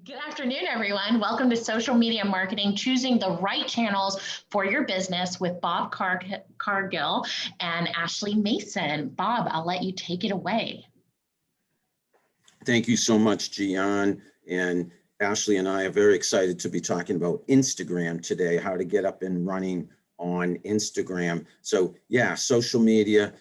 Good afternoon, everyone. Welcome to Social Media Marketing, choosing the right channels for your business with Bob Cargill and Ashley Mason. Bob, I'll let you take it away. Thank you so much, Gian. And Ashley and I are very excited to be talking about Instagram today, how to get up and running on Instagram. So yeah, social media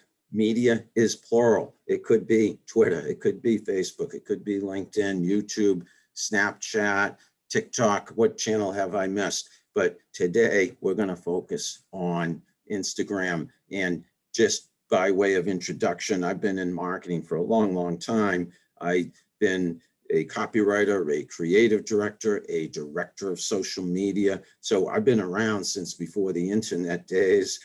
is plural. It could be Twitter, it could be Facebook, it could be LinkedIn, YouTube, Snapchat, TikTok. What channel have I missed? But today we're going to focus on Instagram. And just by way of introduction, I've been in marketing for a long time. I've been a copywriter, a creative director, a director of social media. So I've been around since before the internet days,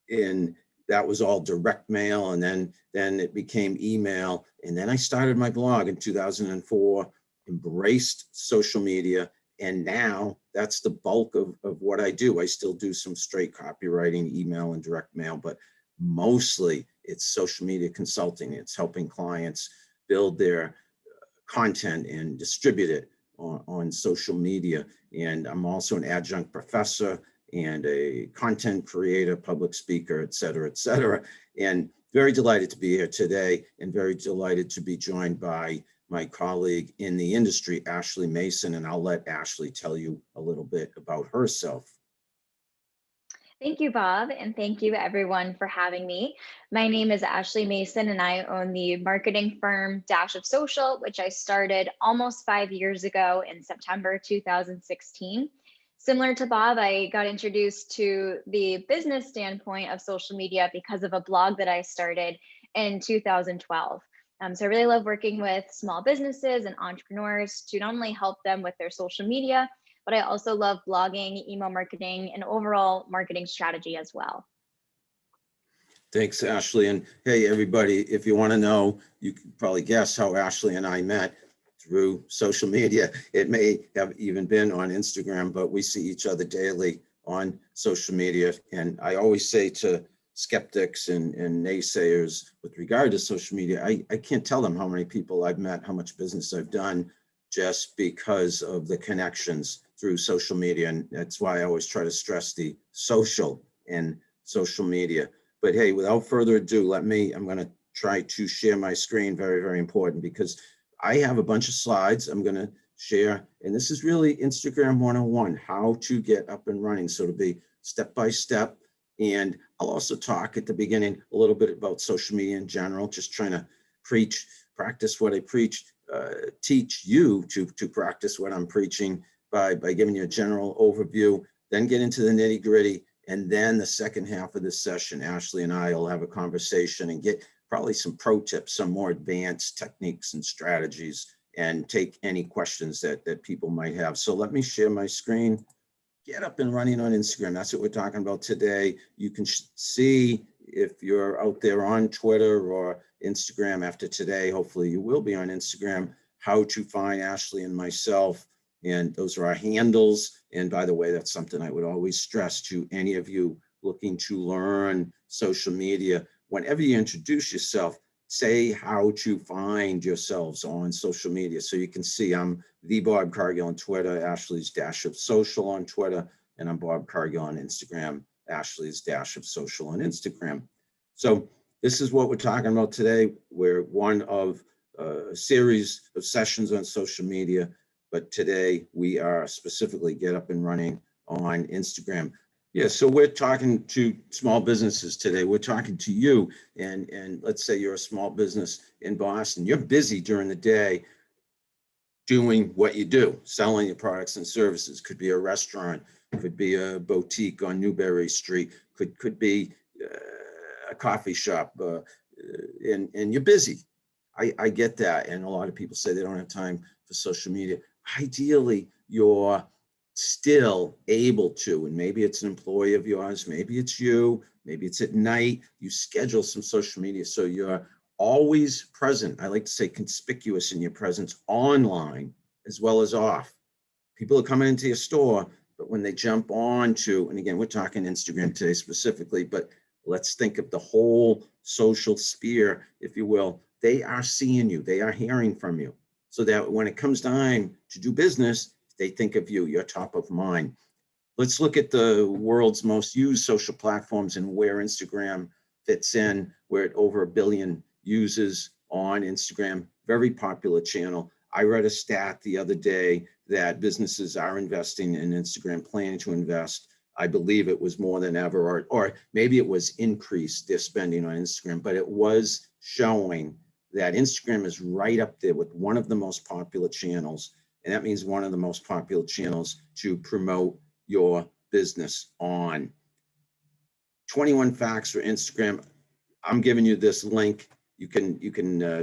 and that was all direct mail, and then it became email. And then I started my blog in 2004, embraced social media, and now that's the bulk of what I do. I still do some straight copywriting, email and direct mail, but mostly it's social media consulting. It's helping clients build their content and distribute it on social media. And I'm also an adjunct professor and a content creator, public speaker, et cetera, and very delighted to be here today, and very delighted to be joined by my colleague in the industry, Ashley Mason, and I'll let Ashley tell you a little bit about herself. Thank you, Bob, and thank you everyone for having me. My name is Ashley Mason, and I own the marketing firm Dash of Social, which I started almost 5 years ago in September 2016. Similar to Bob, I got introduced to the business standpoint of social media because of a blog that I started in 2012. So I really love working with small businesses and entrepreneurs to not only help them with their social media, but I also love blogging, email marketing, and overall marketing strategy as well. Thanks, Ashley. And hey, everybody, if you want to know, you can probably guess how Ashley and I met through social media. It may have even been on Instagram, but we see each other daily on social media. And I always say to skeptics and naysayers with regard to social media, I can't tell them how many people I've met, how much business I've done just because of the connections through social media. And that's why I always try to stress the social and social media. But hey, without further ado, I'm going to try to share my screen. Very important, because I have a bunch of slides I'm going to share. And this is really Instagram 101, how to get up and running. So it'll be step by step. And I'll also talk at the beginning a little bit about social media in general, just trying to practice what I preach, teach you to practice what I'm preaching by giving you a general overview, then get into the nitty gritty. And then the second half of this session, Ashley and I will have a conversation and get probably some pro tips, some more advanced techniques and strategies, and take any questions that people might have. So let me share my screen. Get up and running on Instagram. That's what we're talking about today. You can see if you're out there on Twitter or Instagram after today, hopefully you will be on Instagram, how to find Ashley and myself. And those are our handles. And by the way, that's something I would always stress to any of you looking to learn social media. Whenever you introduce yourself, say how to find yourselves on social media. So you can see I'm the Bob Cargill on Twitter, Ashley's Dash of Social on Twitter, and I'm Bob Cargill on Instagram, Ashley's Dash of Social on Instagram. So this is what we're talking about today. We're one of a series of sessions on social media, but today we are specifically get up and running on Instagram. Yeah, so we're talking to small businesses today. We're talking to you, and let's say you're a small business in Boston. You're busy during the day doing what you do, selling your products and services. Could be a restaurant, could be a boutique on Newberry Street, could be a coffee shop, and you're busy. I get that, and a lot of people say they don't have time for social media. Ideally, you're still able to, and maybe it's an employee of yours, maybe it's you, maybe it's at night, you schedule some social media so you're always present. I like to say conspicuous in your presence online as well as off. People are coming into your store, but when they jump on to, and again, we're talking Instagram today specifically, but let's think of the whole social sphere, if you will. They are seeing you, they are hearing from you. so that when it comes time to do business, they think of you, you're top of mind. Let's look at the world's most used social platforms and where Instagram fits in. We're at over 1 billion users on Instagram, very popular channel. I read a stat the other day that businesses are investing in Instagram, planning to invest. I believe it was more than ever, or maybe it was increased their spending on Instagram, but it was showing that Instagram is right up there with one of the most popular channels. And that means one of the most popular channels to promote your business on. 21 facts for Instagram. I'm giving you this link. You can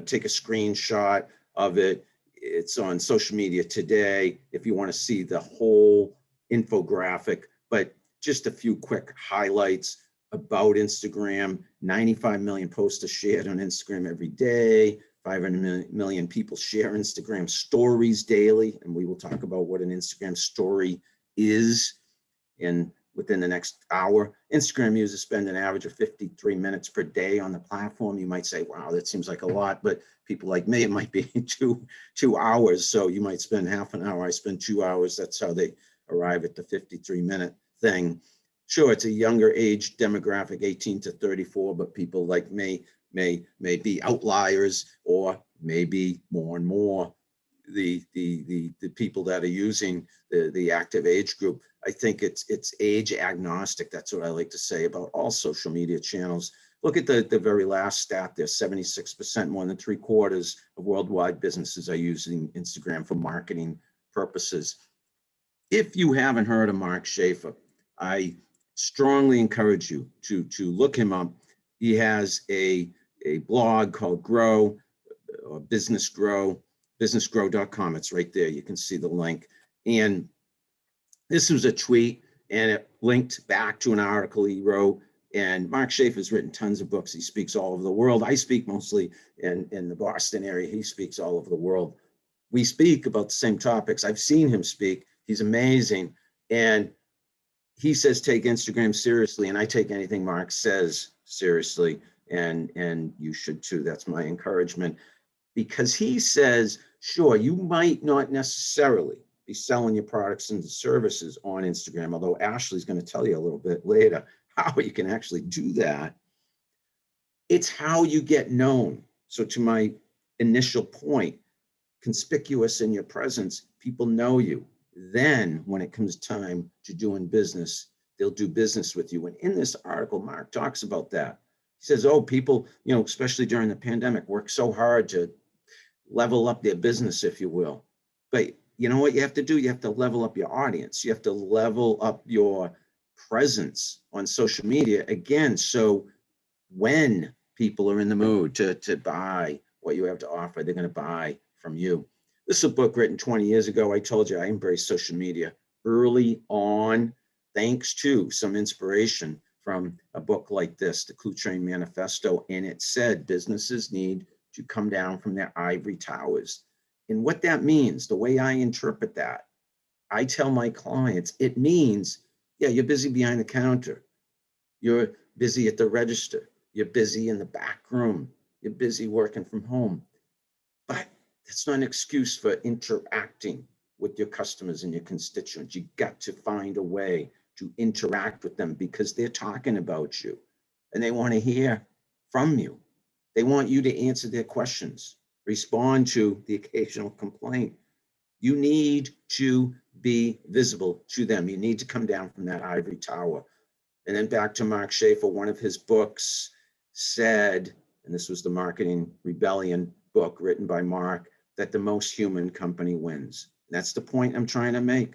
take a screenshot of it. It's on social media today if you want to see the whole infographic, but just a few quick highlights about Instagram. 95 million posts are shared on Instagram every day. 500 million people share Instagram stories daily, and we will talk about what an Instagram story is within the next hour. Instagram users spend an average of 53 minutes per day on the platform. You might say, wow, that seems like a lot, but people like me, it might be two hours. So you might spend half an hour. I spend 2 hours. That's how they arrive at the 53-minute thing. Sure, it's a younger age demographic, 18 to 34, but people like me may be outliers, or maybe more and more the people that are using the active age group. I think it's age agnostic. That's what I like to say about all social media channels. Look at the very last stat there. 76%, more than 3/4 of worldwide businesses are using Instagram for marketing purposes. If you haven't heard of Mark Schaefer, I strongly encourage you to look him up. He has a blog called Grow, or Business Grow, businessgrow.com. It's right there. You can see the link. And this was a tweet, and it linked back to an article he wrote. And Mark Schaefer's written tons of books. He speaks all over the world. I speak mostly in the Boston area. He speaks all over the world. We speak about the same topics. I've seen him speak. He's amazing. And he says, take Instagram seriously. And I take anything Mark says seriously. And you should too. That's my encouragement. Because he says, sure, you might not necessarily be selling your products and services on Instagram, although Ashley's going to tell you a little bit later how you can actually do that. It's how you get known. So to my initial point, conspicuous in your presence, people know you. Then when it comes time to doing business, they'll do business with you. And in this article, Mark talks about that. He says, oh, people, especially during the pandemic, work so hard to level up their business, if you will. But you know what you have to do? You have to level up your audience. You have to level up your presence on social media again. So when people are in the mood to buy what you have to offer, they're going to buy from you. This is a book written 20 years ago. I told you I embraced social media early on, thanks to some inspiration from a book like this, the Clue Train Manifesto. And it said businesses need to come down from their ivory towers. And what that means, the way I interpret that, I tell my clients, it means, yeah, you're busy behind the counter. You're busy at the register. You're busy in the back room. You're busy working from home. But that's not an excuse for interacting with your customers and your constituents. You got to find a way to interact with them because they're talking about you and they want to hear from you. They want you to answer their questions, respond to the occasional complaint. You need to be visible to them. You need to come down from that ivory tower. And then back to Mark Schaefer, one of his books said, and this was the Marketing Rebellion book written by Mark, that the most human company wins. And that's the point I'm trying to make.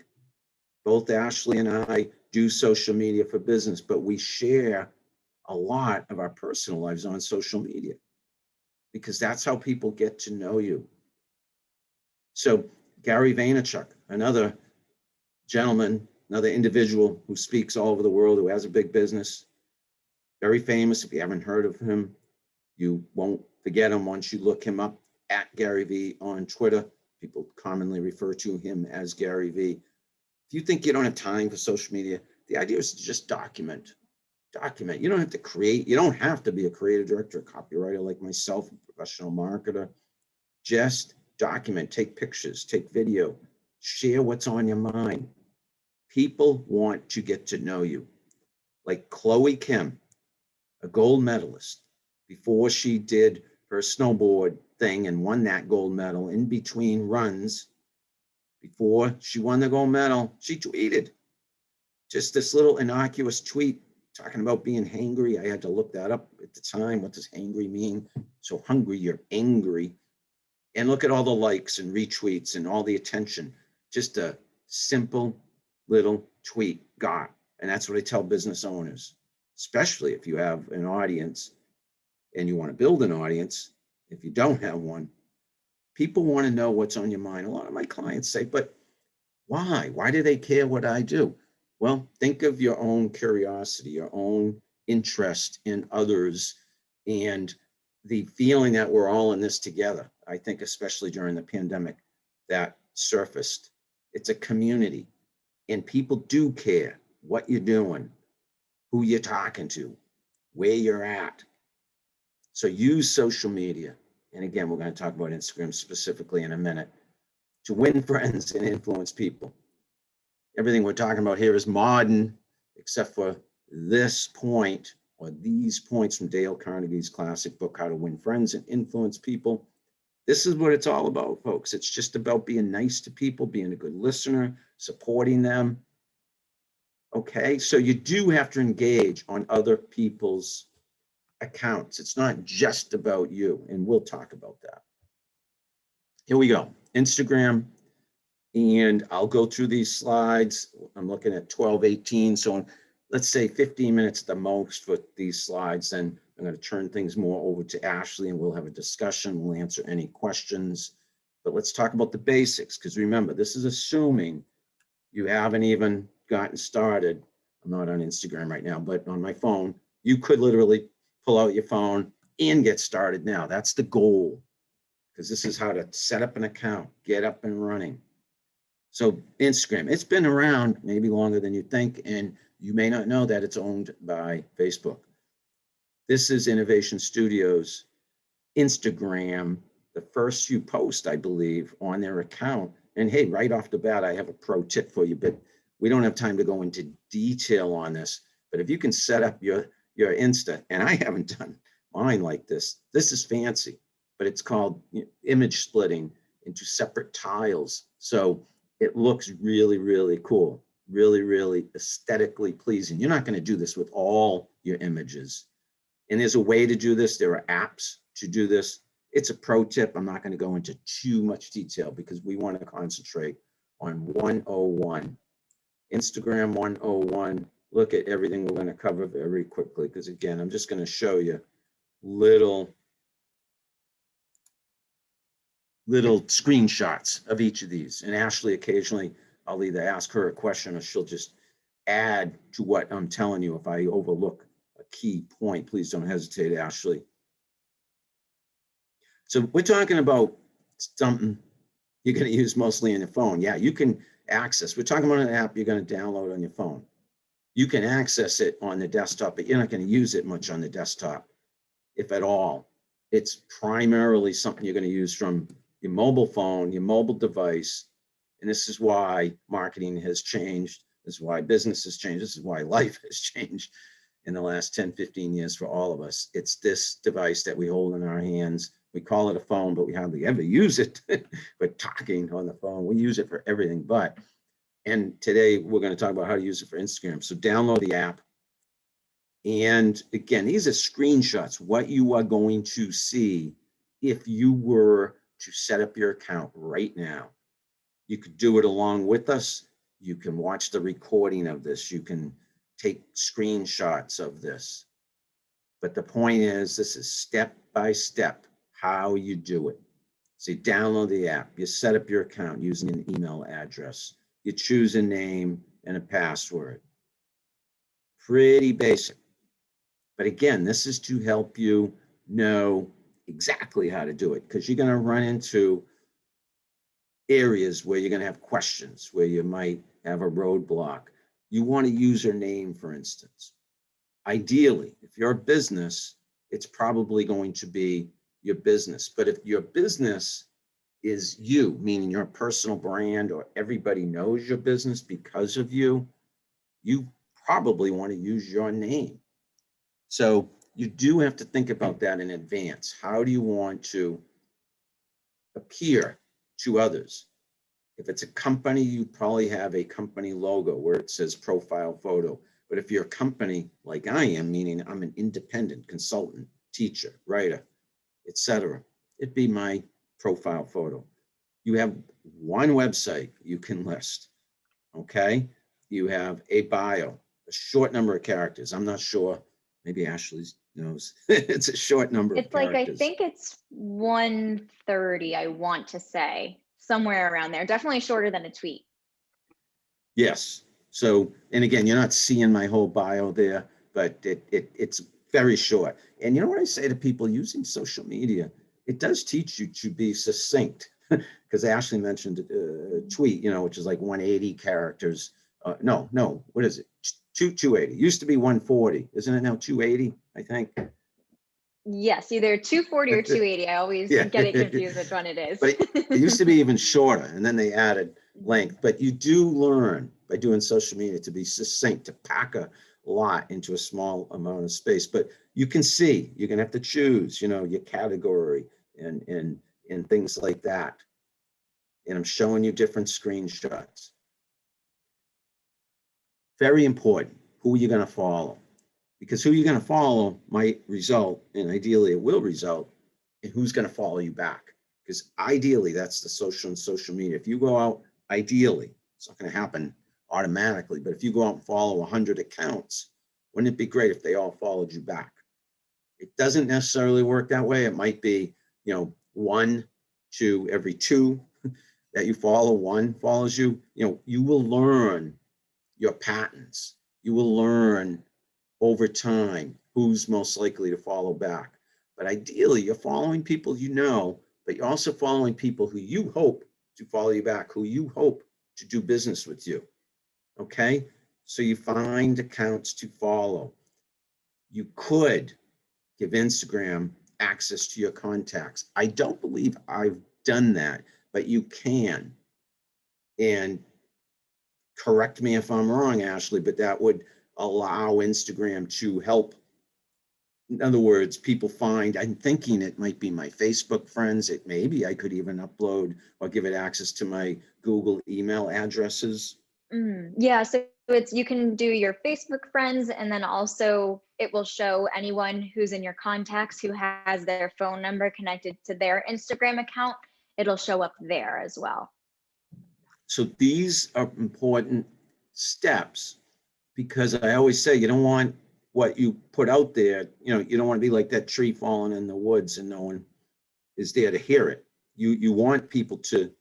Both Ashley and I do social media for business, but we share a lot of our personal lives on social media because that's how people get to know you. So Gary Vaynerchuk, another gentleman, another individual who speaks all over the world, who has a big business, very famous. If you haven't heard of him, you won't forget him once you look him up at Garyvee on Twitter. People commonly refer to him as Garyvee. If you think you don't have time for social media, the idea is to just document. You don't have to create. You don't have to be a creative director, a copywriter like myself, a professional marketer. Just document, take pictures, take video, share what's on your mind. People want to get to know you. Like Chloe Kim, a gold medalist, before she did her snowboard thing and won that gold medal, in between runs, before she won the gold medal, she tweeted just this little innocuous tweet talking about being hangry. I had to look that up at the time. What does hangry mean? So hungry, you're angry. And look at all the likes and retweets and all the attention. Just a simple little tweet got. And that's what I tell business owners, especially if you have an audience and you want to build an audience. If you don't have one, people want to know what's on your mind. A lot of my clients say, but why? Why do they care what I do? Well, think of your own curiosity, your own interest in others, and the feeling that we're all in this together. I think especially during the pandemic that surfaced. It's a community, and people do care what you're doing, who you're talking to, where you're at. So use social media. And again, we're going to talk about Instagram specifically in a minute, to win friends and influence people. Everything we're talking about here is modern, except for this point, or these points from Dale Carnegie's classic book, How to Win Friends and Influence People. This is what it's all about, folks. It's just about being nice to people, being a good listener, supporting them. Okay, so you do have to engage on other people's accounts. It's not just about you, and we'll talk about that. Here we go, Instagram. And I'll go through these slides. I'm looking at 12:18. So let's say 15 minutes the most for these slides. Then I'm going to turn things more over to Ashley and we'll have a discussion. We'll answer any questions. But let's talk about the basics, because remember, this is assuming you haven't even gotten started. I'm not on Instagram right now, but on my phone, you could literally pull out your phone and get started now. That's the goal, because this is how to set up an account, get up and running. So Instagram, it's been around maybe longer than you think, and you may not know that it's owned by Facebook. This is Innovation Studios Instagram, the first few posts, I believe, on their account. And hey, right off the bat, I have a pro tip for you, but we don't have time to go into detail on this. But if you can set up your Insta, and I haven't done mine like this is fancy, but it's called image splitting into separate tiles. So it looks really, really cool, really, really aesthetically pleasing. You're not going to do this with all your images. And there's a way to do this. There are apps to do this. It's a pro tip. I'm not going to go into too much detail because we want to concentrate on 101. Instagram 101. Look at everything we're going to cover very quickly, because again, I'm just going to show you little screenshots of each of these. And Ashley, occasionally, I'll either ask her a question or she'll just add to what I'm telling you. If I overlook a key point, please don't hesitate, Ashley. So we're talking about something you're going to use mostly in the phone. Yeah, you can access. We're talking about an app you're going to download on your phone. You can access it on the desktop, but you're not going to use it much on the desktop, if at all. It's primarily something you're going to use from your mobile phone, your mobile device. And this is why marketing has changed. This is why business has changed. This is why life has changed in the last 10, 15 years for all of us. It's this device that we hold in our hands. We call it a phone, but we hardly ever use it. We're talking on the phone. We use it for everything but. And today we're going to talk about how to use it for Instagram. So download the app. And again, these are screenshots, what you are going to see if you were to set up your account right now. You could do it along with us. You can watch the recording of this. You can take screenshots of this. But the point is, this is step by step how you do it. So you download the app, you set up your account using an email address, you choose a name and a password. Pretty basic. But again, this is to help you know exactly how to do it, because you're going to run into areas where you're going to have questions, where you might have a roadblock. You want a username, for instance. Ideally, if you're a business, it's probably going to be your business. But if your business is you, meaning your personal brand, or everybody knows your business because of you, you probably want to use your name. So you do have to think about that in advance. How do you want to appear to others? If it's a company, you probably have a company logo where it says profile photo. But if you're a company like I am, meaning I'm an independent consultant, teacher, writer, etc., it'd be my profile photo. You have one website you can list, okay? You have a bio, a short number of characters. I'm not sure, maybe Ashley knows. It's a short number of It's like, I characters. think it's 130, I want to say, somewhere around there. Definitely shorter than a tweet. Yes. So, and again, you're not seeing my whole bio there, but it's very short. And you know what I say to people using social media? It does teach you to be succinct, because Ashley mentioned a tweet, which is like 180 characters. No, what is it? 280. Used to be 140. Isn't it now 280, I think? Yes, either 240 or 280. I always Yeah. get it confused which one it is. But it used to be even shorter, and then they added length. But you do learn by doing social media to be succinct, to pack a lot into a small amount of space. But you can see, you're gonna have to choose, your category and things like that. And I'm showing you different screenshots. Very important. Who are you gonna follow? Because who you're gonna follow might result, and ideally it will result, in who's gonna follow you back. Because ideally, that's the social media. If you go out, ideally, it's not going to happen automatically, but if you go out and follow 100 accounts, wouldn't it be great if they all followed you back? It doesn't necessarily work that way. It might be, 1 to every 2 that you follow, 1 follows you. You will learn your patterns. You will learn over time who's most likely to follow back. But ideally, you're following people but you're also following people who you hope to follow you back, who you hope to do business with you, okay? So you find accounts to follow. You could give Instagram access to your contacts. I don't believe I've done that, but you can. And correct me if I'm wrong, Ashley, but that would allow Instagram to help. In other words, people find, I'm thinking it might be my Facebook friends. Maybe I could even upload or give it access to my Google email addresses. Yeah, so you can do your Facebook friends, and then also it will show anyone who's in your contacts who has their phone number connected to their Instagram account. It'll show up there as well. So these are important steps, because I always say you don't want what you put out there, you don't want to be like that tree falling in the woods and no one is there to hear it. You want people to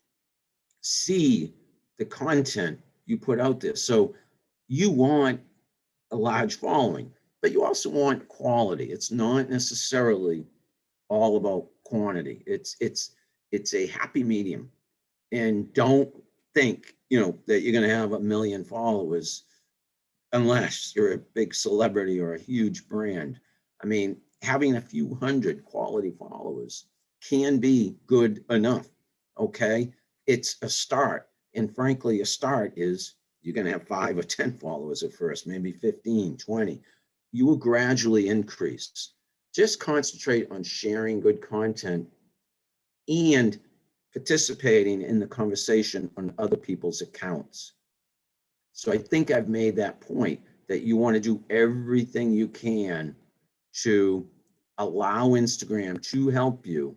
see the content you put out there. So you want a large following, but you also want quality. It's not necessarily all about quantity. It's a happy medium. And don't think, that you're going to have 1 million followers unless you're a big celebrity or a huge brand. I mean, having a few hundred quality followers can be good enough, okay? It's a start. And frankly, a start is you're going to have 5 or 10 followers at first, maybe 15, 20. You will gradually increase. Just concentrate on sharing good content and participating in the conversation on other people's accounts. So I think I've made that point, that you want to do everything you can to allow Instagram to help you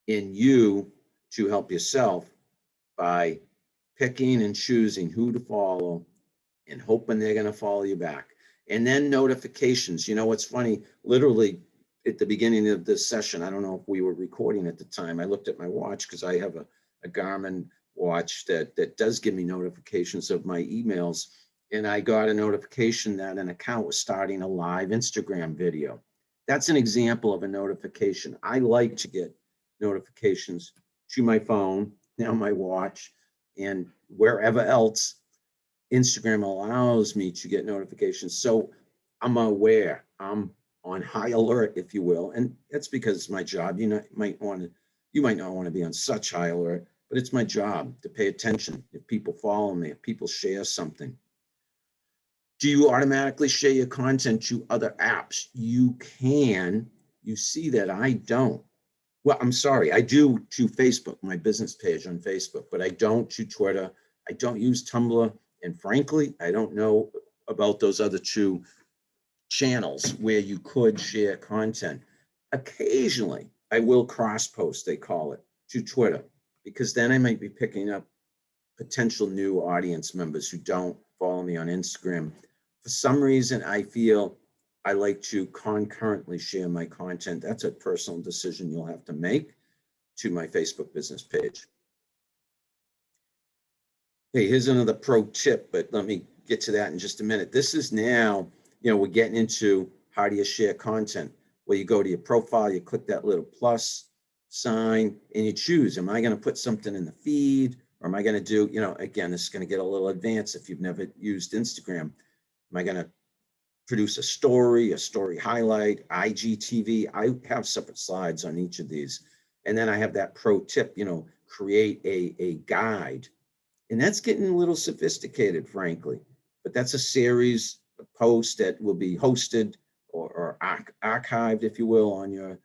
and you to help yourself by picking and choosing who to follow and hoping they're going to follow you back. And then notifications. What's funny, literally at the beginning of this session, I don't know if we were recording at the time, I looked at my watch because I have a Garmin watch that does give me notifications of my emails. And I got a notification that an account was starting a live Instagram video. That's an example of a notification. I like to get notifications to my phone, now my watch, and wherever else Instagram allows me to get notifications. So I'm aware, I'm on high alert, if you will. And that's because it's my job. You might want to You might not want to be on such high alert, but it's my job to pay attention. If people follow me, if people share something. Do you automatically share your content to other apps? You can. You see that I don't. Well, I'm sorry, I do to Facebook, my business page on Facebook, but I don't to Twitter. I don't use Tumblr. And frankly, I don't know about those other two channels where you could share content. Occasionally, I will cross post, they call it, to Twitter, because then I might be picking up potential new audience members who don't follow me on Instagram. For some reason, I feel I like to concurrently share my content. That's a personal decision you'll have to make to my Facebook business page. Hey, here's another pro tip, but let me get to that in just a minute. This is now, we're getting into how do you share content, where you go to your profile, you click that little plus sign and you choose, am I going to put something in the feed, or am I going to do, again, this is going to get a little advanced if you've never used Instagram. Am I going to produce a story highlight, IGTV? I have separate slides on each of these. And then I have that pro tip, create a guide. And that's getting a little sophisticated, frankly. But that's a series of posts that will be hosted or archived, if you will, on your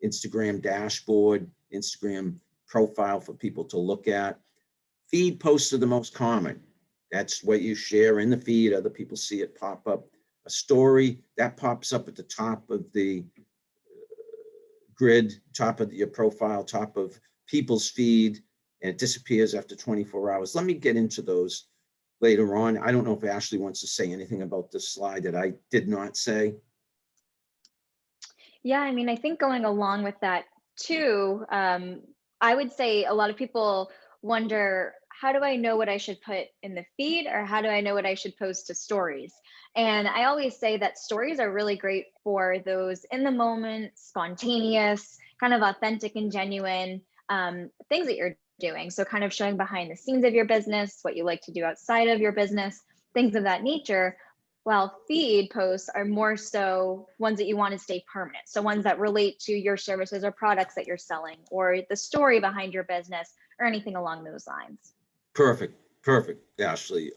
Instagram dashboard, Instagram profile for people to look at. Feed posts are the most common. That's what you share in the feed. Other people see it pop up. A story that pops up at the top of the grid, top of your profile, top of people's feed, and it disappears after 24 hours. Let me get into those later on. I don't know if Ashley wants to say anything about this slide that I did not say. Yeah, I mean, I think going along with that too, I would say a lot of people wonder, how do I know what I should put in the feed, or how do I know what I should post to stories? And I always say that stories are really great for those in the moment, spontaneous, kind of authentic and genuine things that you're doing. So kind of showing behind the scenes of your business, what you like to do outside of your business, things of that nature. While feed posts are more so ones that you want to stay permanent. So ones that relate to your services or products that you're selling, or the story behind your business, or anything along those lines. Perfect, Ashley.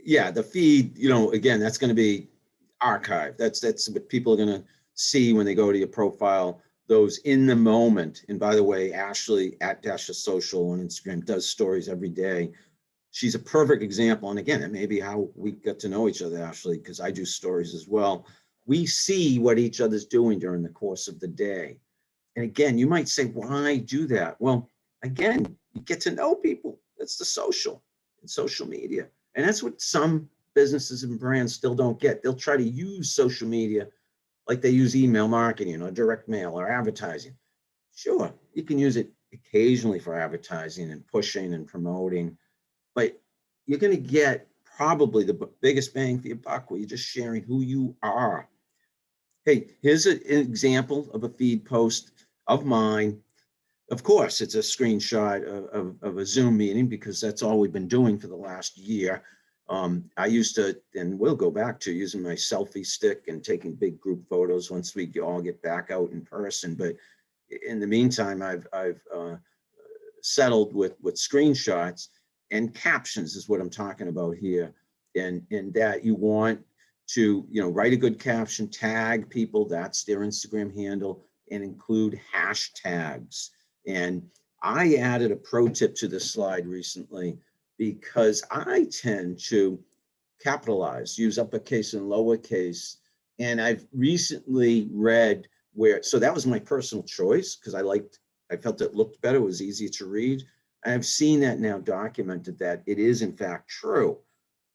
Yeah, the feed, again, that's going to be archived. That's what people are going to see when they go to your profile, those in the moment. And by the way, Ashley at Dasha Social on Instagram does stories every day. She's a perfect example. And again, it may be how we get to know each other, Ashley, because I do stories as well. We see what each other's doing during the course of the day. And again, you might say, why do that? Well, again, you get to know people. That's the social and social media. And that's what some businesses and brands still don't get. They'll try to use social media like they use email marketing or direct mail or advertising. Sure, you can use it occasionally for advertising and pushing and promoting, but you're going to get probably the biggest bang for your buck where you're just sharing who you are. Hey, here's an example of a feed post of mine. Of course, it's a screenshot of a Zoom meeting because that's all we've been doing for the last year. I used to, and we'll go back to using my selfie stick and taking big group photos once we all get back out in person. But in the meantime, I've settled with screenshots, and captions is what I'm talking about here. And that you want to, write a good caption, tag people, that's their Instagram handle, and include hashtags. And I added a pro tip to this slide recently because I tend to capitalize, use uppercase and lowercase. And I've recently read so that was my personal choice because I felt it looked better, it was easier to read. I've seen that now documented that it is in fact true,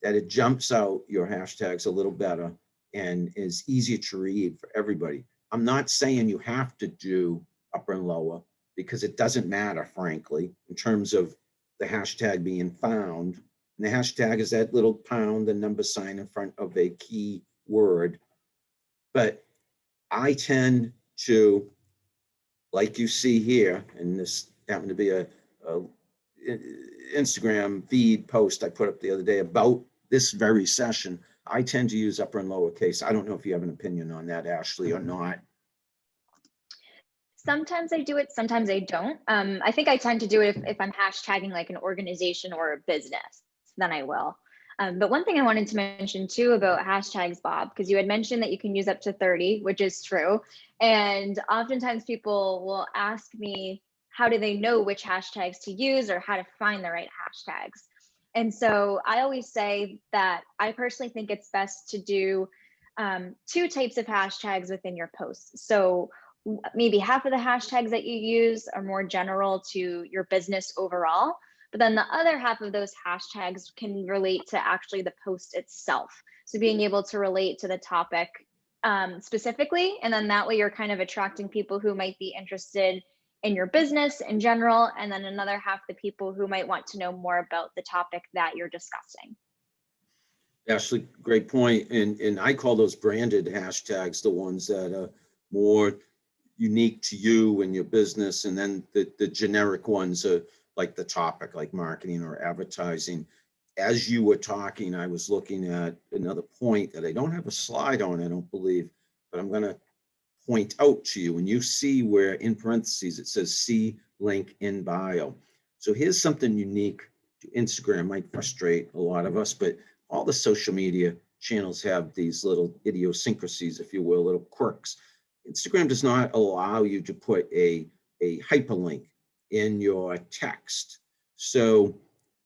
that it jumps out your hashtags a little better and is easier to read for everybody. I'm not saying you have to do upper and lower because it doesn't matter, frankly, in terms of the hashtag being found. And the hashtag is that little pound, the number sign in front of a key word. But I tend to, like you see here, and this happened to be a Instagram feed post I put up the other day about this very session. I tend to use upper and lowercase. I don't know if you have an opinion on that, Ashley, or not. Sometimes I do it, sometimes I don't. I think I tend to do it if I'm hashtagging like an organization or a business, then I will. But one thing I wanted to mention too about hashtags, Bob, because you had mentioned that you can use up to 30, which is true. And oftentimes people will ask me, how do they know which hashtags to use or how to find the right hashtags? And so I always say that I personally think it's best to do two types of hashtags within your posts. So maybe half of the hashtags that you use are more general to your business overall, but then the other half of those hashtags can relate to actually the post itself. So being able to relate to the topic specifically, and then that way you're kind of attracting people who might be interested in your business in general, and then another half the people who might want to know more about the topic that you're discussing. Ashley, great point. And I call those branded hashtags the ones that are more unique to you and your business. And then the generic ones are like the topic, like marketing or advertising. As you were talking, I was looking at another point that I don't have a slide on, I don't believe, but I'm going to point out to you. And you see where in parentheses it says see link in bio. So here's something unique to Instagram, might frustrate a lot of us, but all the social media channels have these little idiosyncrasies, if you will, little quirks. Instagram does not allow you to put a hyperlink in your text. So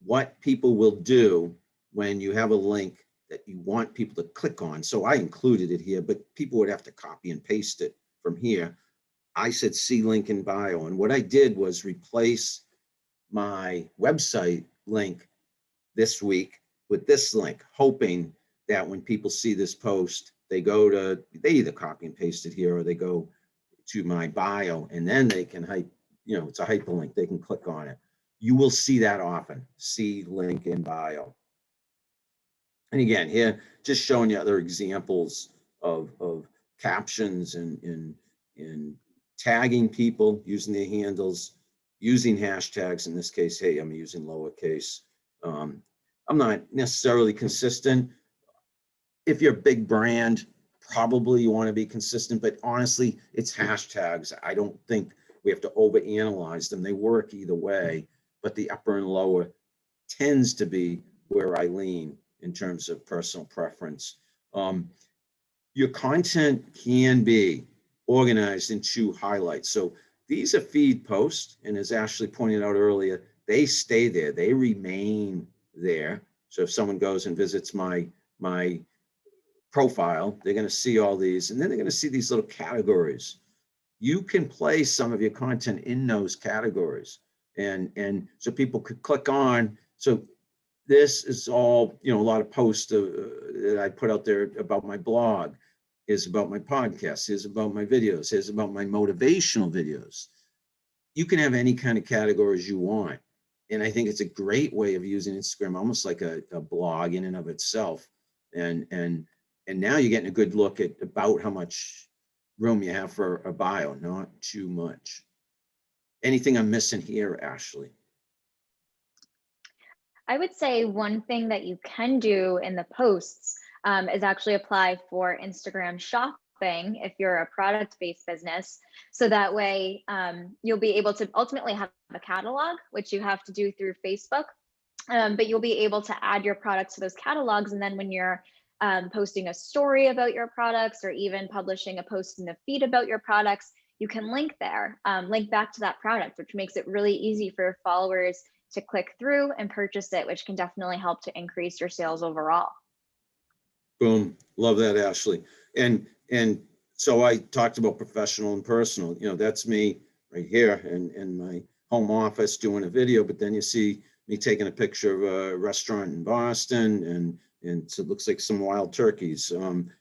what people will do when you have a link that you want people to click on, so I included it here, but people would have to copy and paste it from here. I said see link in bio. And what I did was replace my website link this week with this link, hoping that when people see this post, they either copy and paste it here or they go to my bio and then they can it's a hyperlink, they can click on it. You will see that often, see link in bio. And again, here, just showing you other examples of captions and tagging people, using their handles, using hashtags. In this case, hey, I'm using lowercase. I'm not necessarily consistent. If you're a big brand, probably you want to be consistent, but honestly, it's hashtags. I don't think we have to overanalyze them. They work either way, but the upper and lower tends to be where I lean in terms of personal preference. Your content can be organized into highlights. So these are feed posts, and as Ashley pointed out earlier, they stay there, they remain there. So if someone goes and visits my profile, they're going to see all these, and then they're going to see these little categories. You can place some of your content in those categories, and so people could click on. So this is all, a lot of posts that I put out there about my blog, is about my podcast, is about my videos, is about my motivational videos. You can have any kind of categories you want. And I think it's a great way of using Instagram, almost like a blog in and of itself. And now you're getting a good look at about how much room you have for a bio, not too much. Anything I'm missing here, Ashley? I would say one thing that you can do in the posts is actually apply for Instagram shopping if you're a product-based business. So that way you'll be able to ultimately have a catalog, which you have to do through Facebook, but you'll be able to add your products to those catalogs. And then when you're posting a story about your products or even publishing a post in the feed about your products, you can link there, link back to that product, which makes it really easy for your followers to click through and purchase it, which can definitely help to increase your sales overall. Boom. Love that, Ashley. And so I talked about professional and personal. That's me right here in my home office doing a video, but then you see me taking a picture of a restaurant in Boston, and so it looks like some wild turkeys.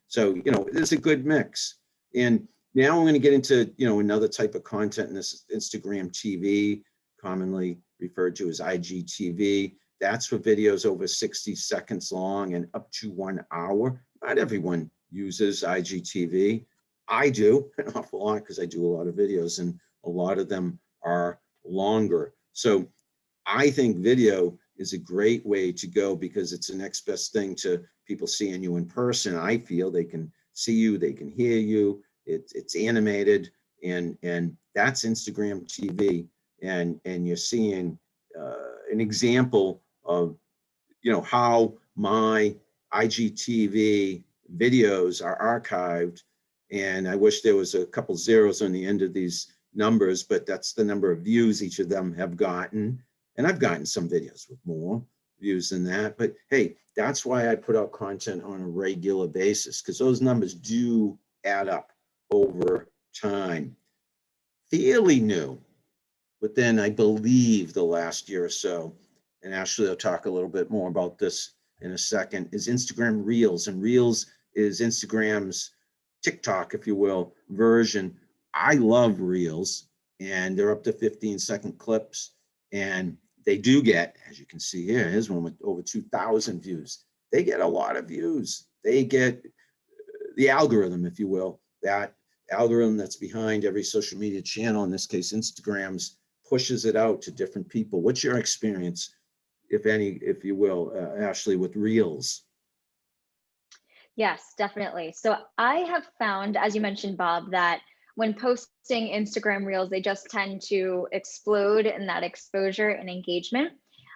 So there's a good mix. And now I'm going to get into another type of content in this Instagram TV, commonly referred to as IGTV. That's for videos over 60 seconds long and up to 1 hour. Not everyone uses IGTV. I do an awful lot because I do a lot of videos, and a lot of them are longer. So I think video is a great way to go because it's the next best thing to people seeing you in person. I feel they can see you, they can hear you. It's animated. and that's Instagram TV, and you're seeing an example of how my IGTV videos are archived. And I wish there was a couple zeros on the end of these numbers, but that's the number of views each of them have gotten. And I've gotten some videos with more views than that. But hey, that's why I put out content on a regular basis, because those numbers do add up over time. Fairly new, but then I believe the last year or so, and Ashley will talk a little bit more about this in a second, is Instagram Reels. And Reels is Instagram's TikTok, if you will, version. I love Reels, and they're up to 15-second clips. And they do get, as you can see here, here's one with over 2,000 views. They get a lot of views. They get the algorithm, if you will, that algorithm that's behind every social media channel, in this case, Instagram's, pushes it out to different people. What's your experience, if any, if you will, Ashley, with Reels? Yes, definitely. So I have found, as you mentioned, Bob, that when posting Instagram Reels, they just tend to explode in that exposure and engagement.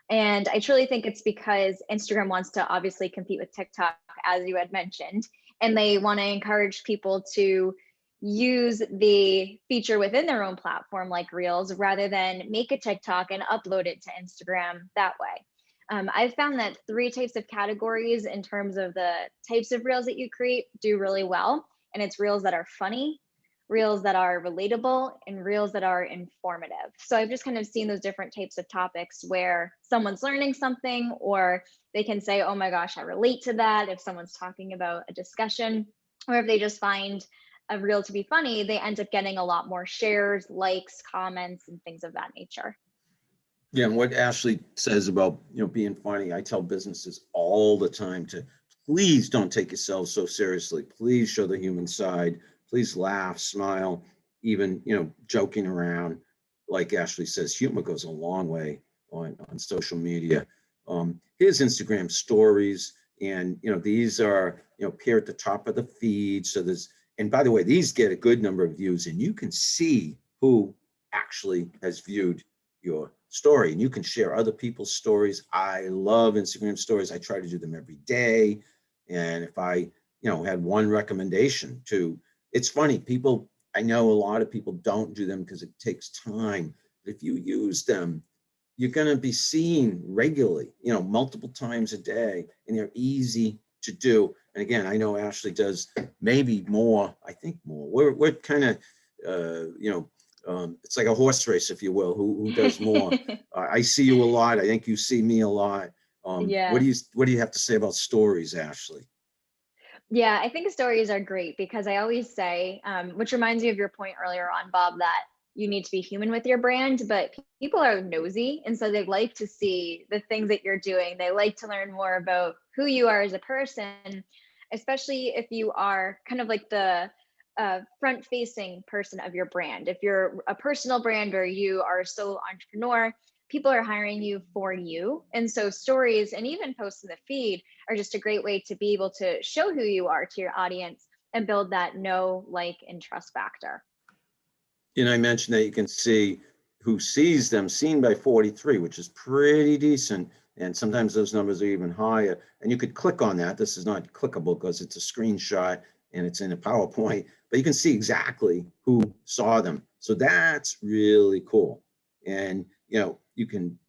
And I truly think it's because Instagram wants to obviously compete with TikTok, as you had mentioned, and they want to encourage people to use the feature within their own platform like Reels rather than make a TikTok and upload it to Instagram that way. I've found that 3 types of categories in terms of the types of Reels that you create do really well. And it's Reels that are funny, Reels that are relatable, and Reels that are informative. So I've just kind of seen those different types of topics where someone's learning something, or they can say, oh my gosh, I relate to that if someone's talking about a discussion, or if they just find a reel to be funny, they end up getting a lot more shares, likes, comments, and things of that nature. Yeah, and what Ashley says about being funny, I tell businesses all the time to please don't take yourselves so seriously. Please show the human side. Please laugh, smile, even joking around. Like Ashley says, humor goes a long way on social media. Here's Instagram stories, and these are appear at the top of the feed. So there's, and by the way, these get a good number of views, and you can see who actually has viewed your story, and you can share other people's stories. I love Instagram stories. I try to do them every day. And if I, had one recommendation to, it's funny, people, I know a lot of people don't do them because it takes time. But if you use them, you're going to be seen regularly, multiple times a day, and they're easy to do. And again, I know Ashley does maybe more, I think more. We're kind of, it's like a horse race, if you will, who does more. I see you a lot. I think you see me a lot. Yeah. What do you have to say about stories, Ashley? Yeah, I think stories are great because I always say, which reminds me of your point earlier on, Bob, that you need to be human with your brand, but people are nosy. And so they like to see the things that you're doing. They like to learn more about who you are as a person, especially if you are kind of like the front facing person of your brand. If you're a personal brand or you are a solo entrepreneur, people are hiring you for you. And so stories and even posts in the feed are just a great way to be able to show who you are to your audience and build that know, like, and trust factor. And I mentioned that you can see who sees them, seen by 43, which is pretty decent. And sometimes those numbers are even higher. And you could click on that. This is not clickable because it's a screenshot and it's in a PowerPoint, but you can see exactly who saw them. So that's really cool. And, you can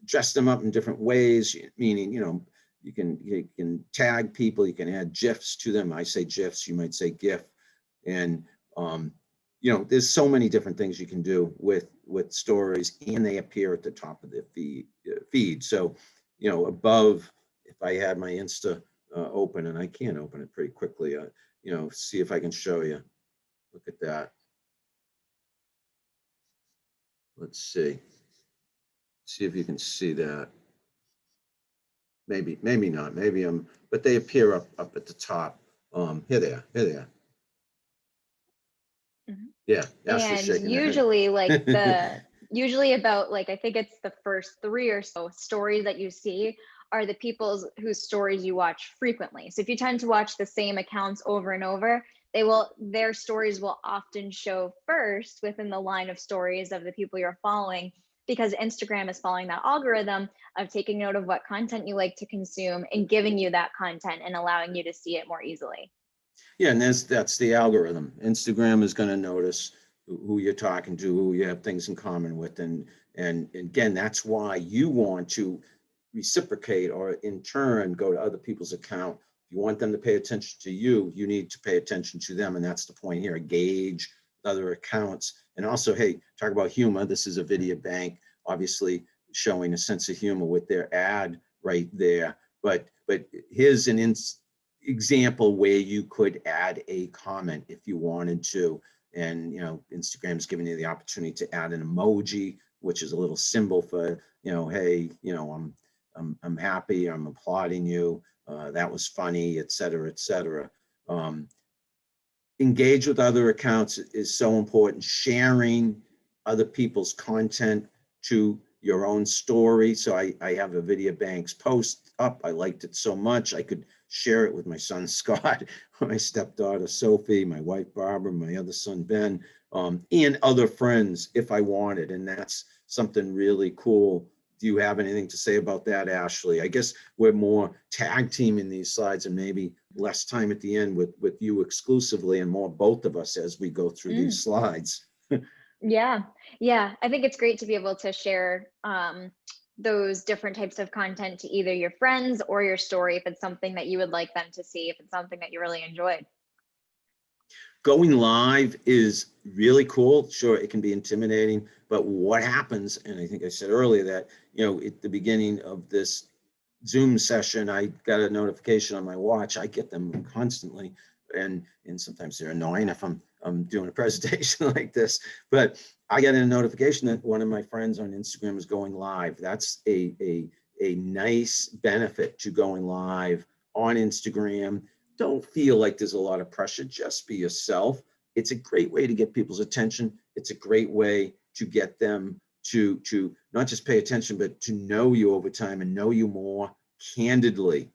dress them up in different ways, meaning, you can tag people, you can add GIFs to them. I say GIFs, you might say GIF. And, there's so many different things you can do with stories, and they appear at the top of the feed. So, above, if I had my Insta open, and I can open it pretty quickly, see if I can show you. Look at that. Let's see. See if you can see that. Maybe not. Maybe but they appear up at the top. Here they are. Mhm. Yeah, And shaking her head. usually usually about like, I think it's the first 3 or so stories that you see are the people's whose stories you watch frequently. So if you tend to watch the same accounts over and over, their stories will often show first within the line of stories of the people you're following, because Instagram is following that algorithm of taking note of what content you like to consume and giving you that content and allowing you to see it more easily. Yeah, and that's the algorithm. Instagram is going to notice who you're talking to, who you have things in common with, and again, that's why you want to reciprocate, or in turn go to other people's account. If you want them to pay attention to you, you need to pay attention to them, and that's the point here. Engage other accounts, and also, hey, talk about humor. This is a video bank, obviously showing a sense of humor with their ad right there. But here's an example where you could add a comment if you wanted to. And, Instagram's giving you the opportunity to add an emoji, which is a little symbol for, hey, I'm happy, I'm applauding you, that was funny, et cetera, et cetera. Engage with other accounts is so important. Sharing other people's content to your own story. So I have a Video Banks post up. I liked it so much, I could share it with my son, Scott, my stepdaughter, Sophie, my wife, Barbara, my other son, Ben, and other friends if I wanted. And that's something really cool. Do you have anything to say about that, Ashley? I guess we're more tag teaming these slides and maybe less time at the end with you exclusively, and more both of us as we go through these slides. Yeah. I think it's great to be able to share those different types of content to either your friends or your story if it's something that you would like them to see, if it's something that you really enjoyed. Going live is really cool. Sure, it can be intimidating, but what happens, and I think I said earlier that, at the beginning of this Zoom session, I got a notification on my watch. I get them constantly, and sometimes they're annoying if I'm doing a presentation like this, but I got a notification that one of my friends on Instagram is going live. That's a nice benefit to going live on Instagram. Don't feel like there's a lot of pressure. Just be yourself. It's a great way to get people's attention. It's a great way to get them to not just pay attention, but to know you over time and know you more candidly.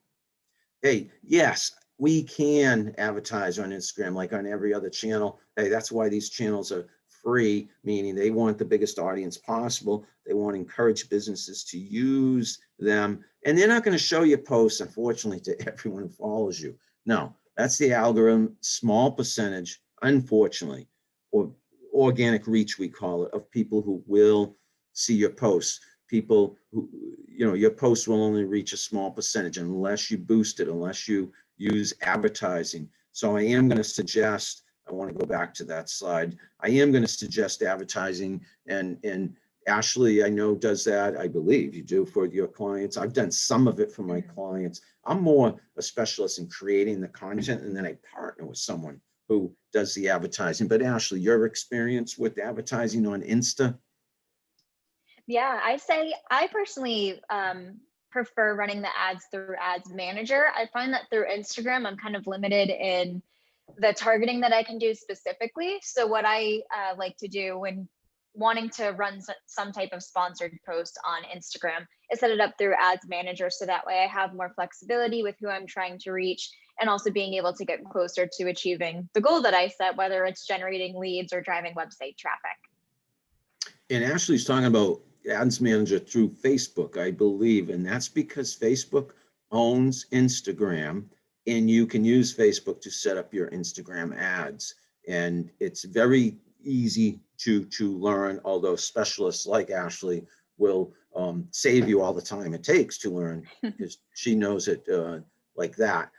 Hey, yes, we can advertise on Instagram like on every other channel. Hey, that's why these channels are free, meaning they want the biggest audience possible. They want to encourage businesses to use them. And they're not going to show you posts, unfortunately, to everyone who follows you. No, that's the algorithm, small percentage, unfortunately, or organic reach, we call it, of people who will see your posts. People who, your posts will only reach a small percentage unless you boost it, unless you use advertising. So I am going to suggest, I want to go back to that slide. I am going to suggest advertising, and Ashley, I know, does that. I believe you do for your clients. I've done some of it for my clients. I'm more a specialist in creating the content, and then I partner with someone who does the advertising. But Ashley, your experience with advertising on Insta? Yeah, I say I personally prefer running the ads through Ads Manager. I find that through Instagram, I'm kind of limited in the targeting that I can do specifically. So what I like to do when wanting to run some type of sponsored post on Instagram is set it up through Ads Manager. So that way I have more flexibility with who I'm trying to reach, and also being able to get closer to achieving the goal that I set, whether it's generating leads or driving website traffic. And Ashley's talking about Ads Manager through Facebook, I believe, and that's because Facebook owns Instagram, and you can use Facebook to set up your Instagram ads. And it's very easy to learn, although specialists like Ashley will save you all the time it takes to learn, because she knows it like that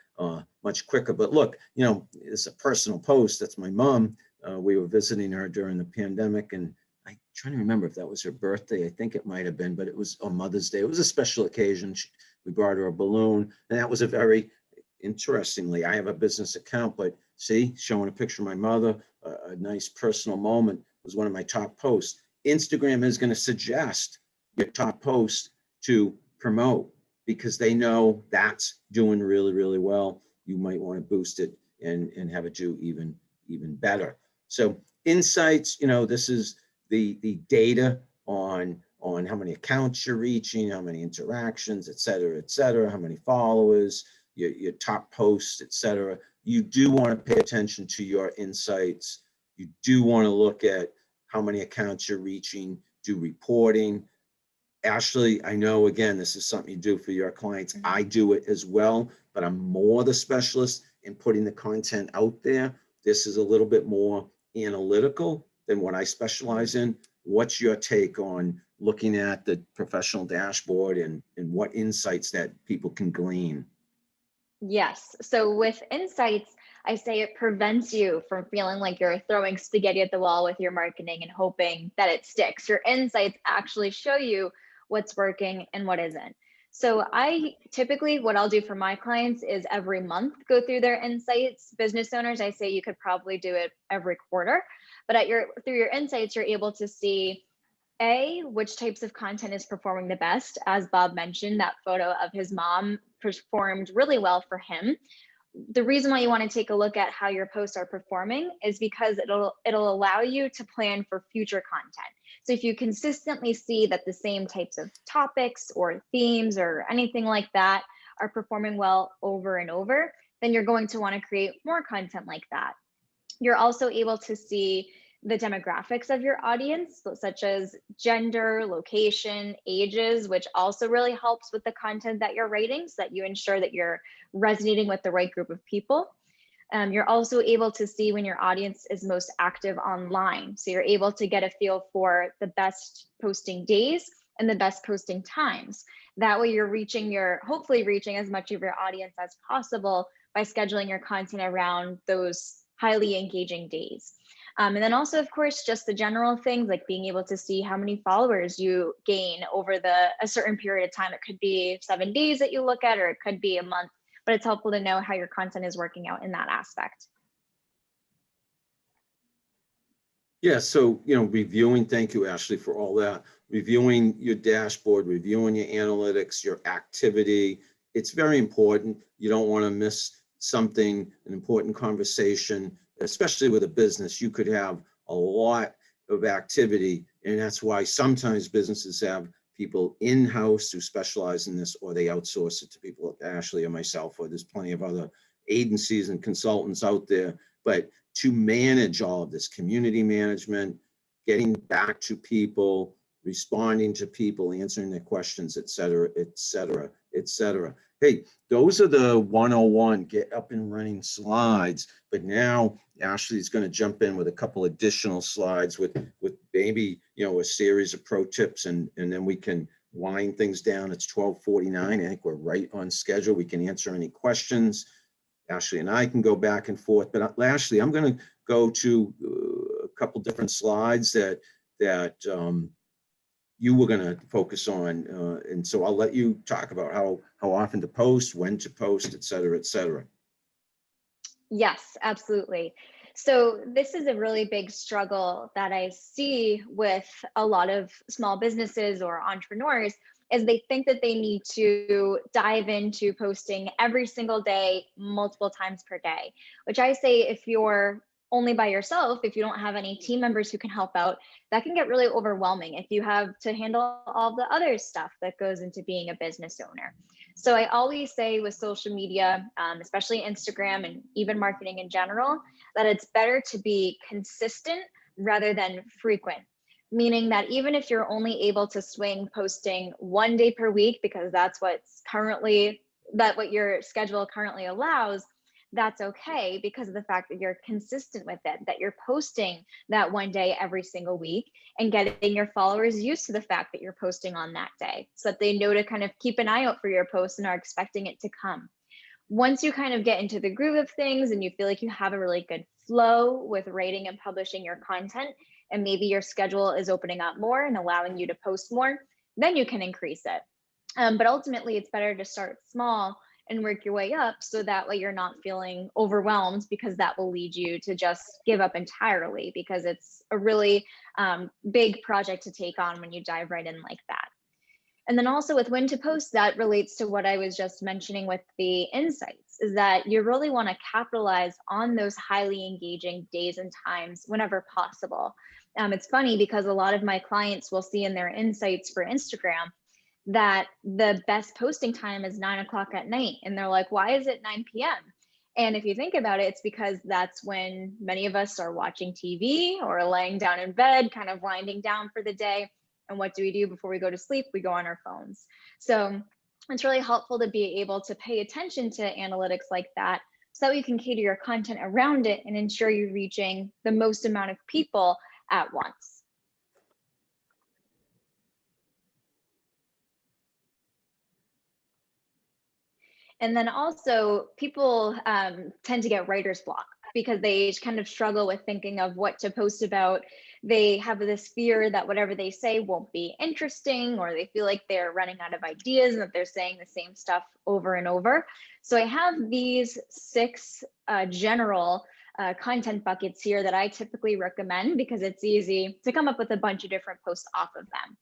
much quicker. But look, it's a personal post. That's my mom. We were visiting her during the pandemic, and I'm trying to remember if that was her birthday. I think it might have been, but it was on Mother's Day. It was a special occasion. We brought her a balloon, and that was a very, interestingly, I have a business account, but see, showing a picture of my mother, a nice personal moment, was one of my top posts. Instagram is going to suggest your top post to promote, because they know that's doing really, really well. You might want to boost it and have it do even better. So insights, this is the data on how many accounts you're reaching, how many interactions, et cetera, how many followers, your top posts, et cetera. you do want to pay attention to your insights. You do want to look at how many accounts you're reaching, do reporting. Ashley, I know, again, this is something you do for your clients. I do it as well, but I'm more the specialist in putting the content out there. This is a little bit more analytical than what I specialize in. What's your take on looking at the professional dashboard and what insights that people can glean? Yes. So with insights, I say it prevents you from feeling like you're throwing spaghetti at the wall with your marketing and hoping that it sticks. Your insights actually show you what's working and what isn't. So I typically, what I'll do for my clients is every month go through their insights. Business owners, I say you could probably do it every quarter, but through your insights, you're able to see which types of content is performing the best. As Bob mentioned, that photo of his mom performed really well for him. The reason why you want to take a look at how your posts are performing is because it'll allow you to plan for future content. So if you consistently see that the same types of topics or themes or anything like that are performing well over and over, then you're going to want to create more content like that. You're also able to see the demographics of your audience, such as gender, location, ages, which also really helps with the content that you're writing so that you ensure that you're resonating with the right group of people. You're also able to see when your audience is most active online. So you're able to get a feel for the best posting days and the best posting times. That way you're hopefully reaching as much of your audience as possible by scheduling your content around those highly engaging days. And then also, of course, just the general things like being able to see how many followers you gain over a certain period of time. It could be 7 days that you look at, or it could be a month, but it's helpful to know how your content is working out in that aspect. Yeah, so, reviewing, thank you, Ashley, for all that. Reviewing your dashboard, reviewing your analytics, your activity. It's very important. You don't want to miss something, an important conversation, especially with a business. You could have a lot of activity, and that's why sometimes businesses have people in-house who specialize in this, or they outsource it to people like Ashley or myself, or there's plenty of other agencies and consultants out there. But to manage all of this community management, getting back to people, responding to people, answering their questions, et cetera, et cetera, et cetera. Hey, those are the 101 get up and running slides, but now Ashley's going to jump in with a couple additional slides with maybe, a series of pro tips, and then we can wind things down. It's 12:49. I think we're right on schedule. We can answer any questions. Ashley and I can go back and forth, but Ashley, I'm going to go to a couple different slides that you were going to focus on, and so I'll let you talk about how often to post, when to post, et cetera, et cetera. Yes, absolutely. So this is a really big struggle that I see with a lot of small businesses or entrepreneurs, is they think that they need to dive into posting every single day, multiple times per day, which I say if you're only by yourself, if you don't have any team members who can help out, that can get really overwhelming if you have to handle all the other stuff that goes into being a business owner. So I always say with social media, especially Instagram and even marketing in general, that it's better to be consistent rather than frequent. Meaning that even if you're only able to swing posting 1 day per week, because that's what your schedule currently allows, that's okay, because of the fact that you're consistent with it, that you're posting that 1 day every single week and getting your followers used to the fact that you're posting on that day, so that they know to kind of keep an eye out for your posts and are expecting it to come. Once you kind of get into the groove of things and you feel like you have a really good flow with writing and publishing your content, and maybe your schedule is opening up more and allowing you to post more, then you can increase it. But ultimately, it's better to start small and work your way up, so that way you're not feeling overwhelmed, because that will lead you to just give up entirely, because it's a really big project to take on when you dive right in like that. And then also with when to post, that relates to what I was just mentioning with the insights, is that you really want to capitalize on those highly engaging days and times whenever possible. It's funny because a lot of my clients will see in their insights for Instagram that the best posting time is 9 o'clock at night. And they're like, why is it 9 p.m.? And if you think about it, it's because that's when many of us are watching TV or laying down in bed, kind of winding down for the day. And what do we do before we go to sleep? We go on our phones. So it's really helpful to be able to pay attention to analytics like that, so that you can cater your content around it and ensure you're reaching the most amount of people at once. And then also people tend to get writer's block because they kind of struggle with thinking of what to post about. They have this fear that whatever they say won't be interesting, or they feel like they're running out of ideas and that they're saying the same stuff over and over. So I have these 6 general content buckets here that I typically recommend because it's easy to come up with a bunch of different posts off of them.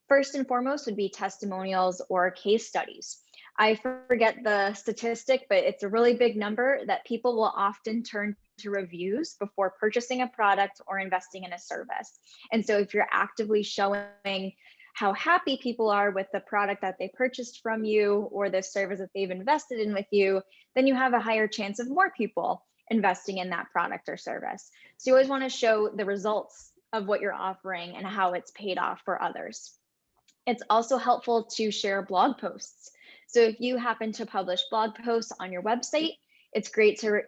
First and foremost would be testimonials or case studies. I forget the statistic, but it's a really big number that people will often turn to reviews before purchasing a product or investing in a service. And so if you're actively showing how happy people are with the product that they purchased from you or the service that they've invested in with you, then you have a higher chance of more people investing in that product or service. So you always want to show the results of what you're offering and how it's paid off for others. It's also helpful to share blog posts. So if you happen to publish blog posts on your website, it's great to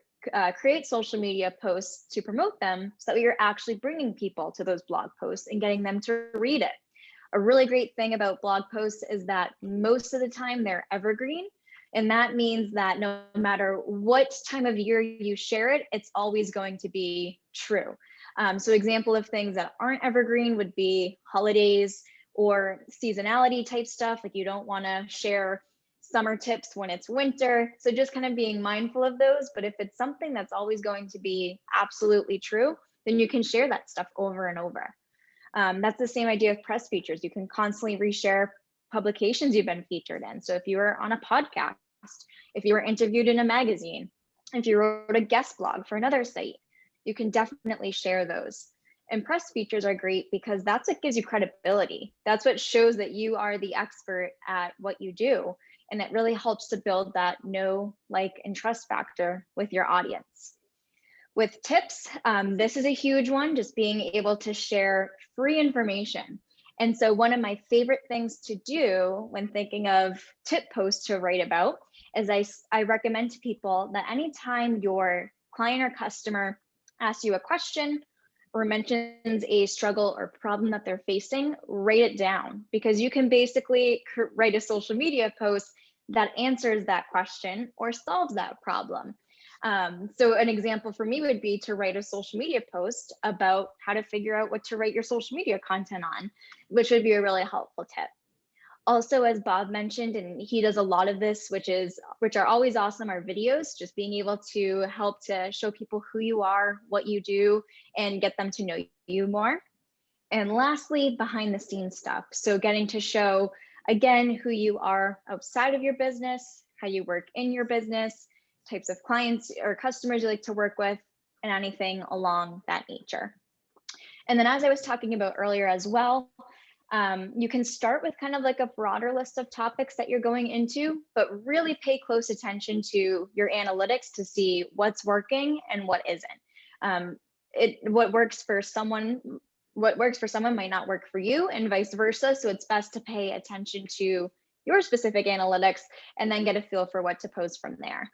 create social media posts to promote them so that you're actually bringing people to those blog posts and getting them to read it. A really great thing about blog posts is that most of the time they're evergreen. And that means that no matter what time of year you share it, it's always going to be true. So example of things that aren't evergreen would be holidays or seasonality type stuff. Like you don't want to share summer tips when it's winter. So just kind of being mindful of those. But if it's something that's always going to be absolutely true, then you can share that stuff over and over. That's the same idea of press features. You can constantly reshare publications you've been featured in. So if you were on a podcast, if you were interviewed in a magazine, if you wrote a guest blog for another site, you can definitely share those. And press features are great because that's what gives you credibility. That's what shows that you are the expert at what you do. And it really helps to build that know, like, and trust factor with your audience. With tips, this is a huge one, just being able to share free information. And so one of my favorite things to do when thinking of tip posts to write about is I recommend to people that anytime your client or customer asks you a question or mentions a struggle or problem that they're facing, write it down, because you can basically write a social media post that answers that question or solves that problem. So an example for me would be to write a social media post about how to figure out what to write your social media content on, which would be a really helpful tip. Also, as Bob mentioned, and he does a lot of this, which are always awesome, are videos, just being able to help to show people who you are, what you do, and get them to know you more. And lastly, behind the scenes stuff. So getting to show, again, who you are outside of your business, how you work in your business, types of clients or customers you like to work with, and anything along that nature. And then as I was talking about earlier as well, you can start with kind of like a broader list of topics that you're going into, but really pay close attention to your analytics to see what's working and what isn't. What works for someone might not work for you, and vice versa. So it's best to pay attention to your specific analytics and then get a feel for what to post from there.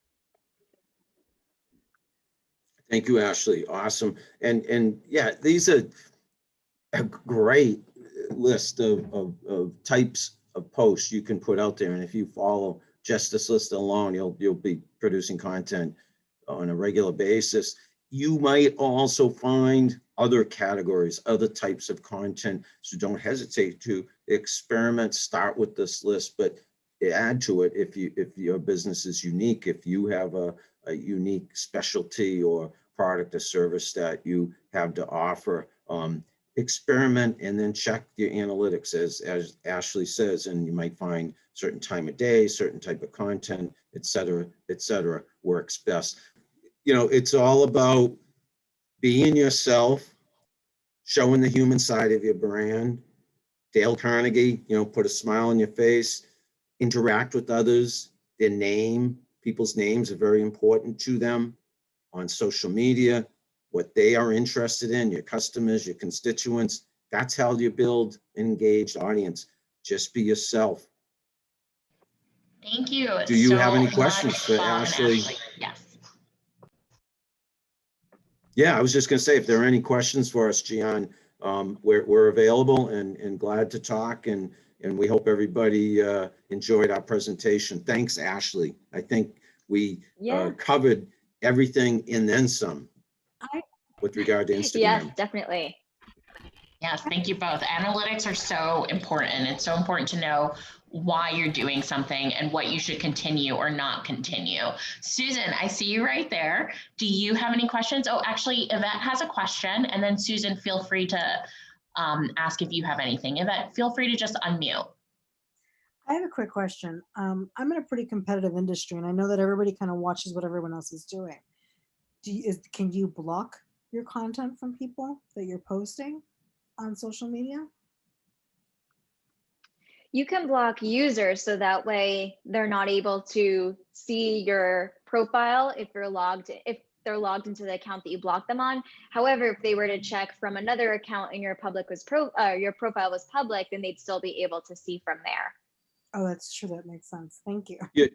Thank you, Ashley. Awesome. And yeah, these are a great list of types of posts you can put out there. And if you follow just this list alone, you'll be producing content on a regular basis. You might also find other categories, other types of content. So don't hesitate to experiment, start with this list, but add to it if your business is unique, if you have a unique specialty or product or service that you have to offer. Experiment and then check your analytics, as Ashley says, and you might find certain time of day, certain type of content, et cetera, works best. You know, it's all about being yourself, showing the human side of your brand. Dale Carnegie, put a smile on your face, interact with others, their name. people's names are very important to them on social media, what they are interested in, your customers, your constituents. That's how you build an engaged audience. Just be yourself. Thank you. Do you have any much, questions for Bob and Ashley? Yes. Yeah, I was just going to say, if there are any questions for us, Gian, we're available and glad to talk. And we hope everybody enjoyed our presentation. Thanks, Ashley. I think we covered everything and then some with regard to Instagram. Yes, definitely. Yes, thank you both. Analytics are so important. It's so important to know why you're doing something and what you should continue or not continue. Susan, I see you right there. Do you have any questions? Oh, actually, Yvette has a question, and then Susan, feel free to ask if you have anything. Yvette, feel free to just unmute. I have a quick question. I'm in a pretty competitive industry, and I know that everybody kind of watches what everyone else is doing. Can you block your content from people that you're posting on social media? You can block users so that way they're not able to see your profile if they're logged into the account that you blocked them on. However, if they were to check from another account and your profile was public, then they'd still be able to see from there. Oh, that's true. That makes sense. Thank you. Yeah,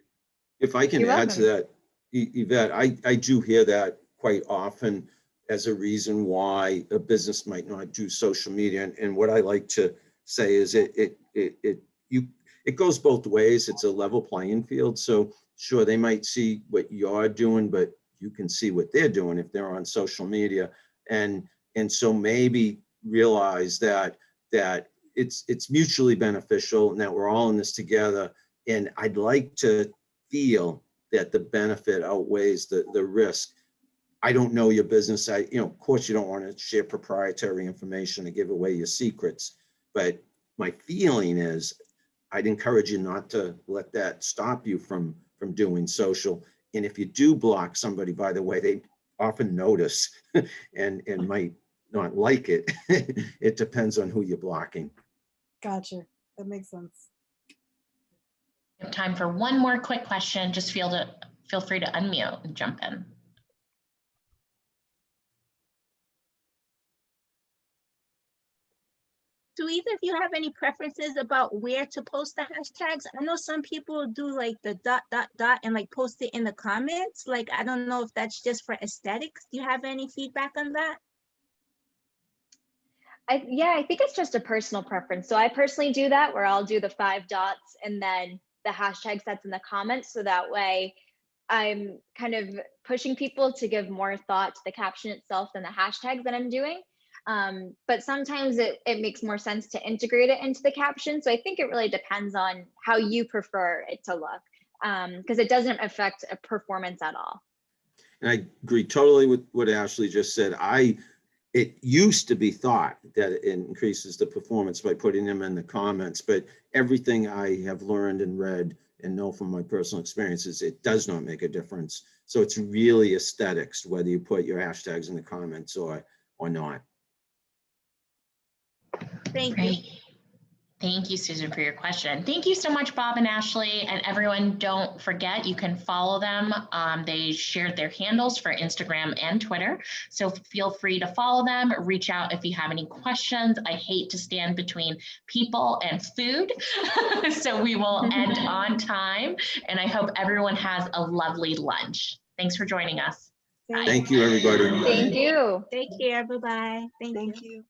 if I can You're add to welcome. that, Yvette, I do hear that quite often as a reason why a business might not do social media. And what I like to say is it goes both ways. It's a level playing field. So sure, they might see what you're doing, but you can see what they're doing if they're on social media. And so maybe realize that it's mutually beneficial and that we're all in this together. And I'd like to feel that the benefit outweighs the risk. I don't know your business. Of course you don't want to share proprietary information or give away your secrets, but my feeling is I'd encourage you not to let that stop you from doing social. And if you do block somebody, by the way, they often notice and might not like it. It depends on who you're blocking. Gotcha. That makes sense. We have time for one more quick question. Just feel free to unmute and jump in. Do either of you have any preferences about where to post the hashtags? I know some people do like the ... and like post it in the comments. Like, I don't know if that's just for aesthetics. Do you have any feedback on that? I think it's just a personal preference. So I personally do that where I'll do the 5 dots and then the hashtag that's in the comments. So that way I'm kind of pushing people to give more thought to the caption itself than the hashtags that I'm doing. But sometimes it makes more sense to integrate it into the caption. So I think it really depends on how you prefer it to look, because it doesn't affect a performance at all. And I agree totally with what Ashley just said. It used to be thought that it increases the performance by putting them in the comments, but everything I have learned and read and know from my personal experiences, it does not make a difference. So it's really aesthetics, whether you put your hashtags in the comments or not. Thank you. Great. Thank you, Susan, for your question. Thank you so much, Bob and Ashley. And everyone, don't forget, you can follow them. They shared their handles for Instagram and Twitter. So feel free to follow them, reach out if you have any questions. I hate to stand between people and food. So we will end on time. And I hope everyone has a lovely lunch. Thanks for joining us. Thank you, everybody. Thank you. Take care. Bye-bye. Thank you.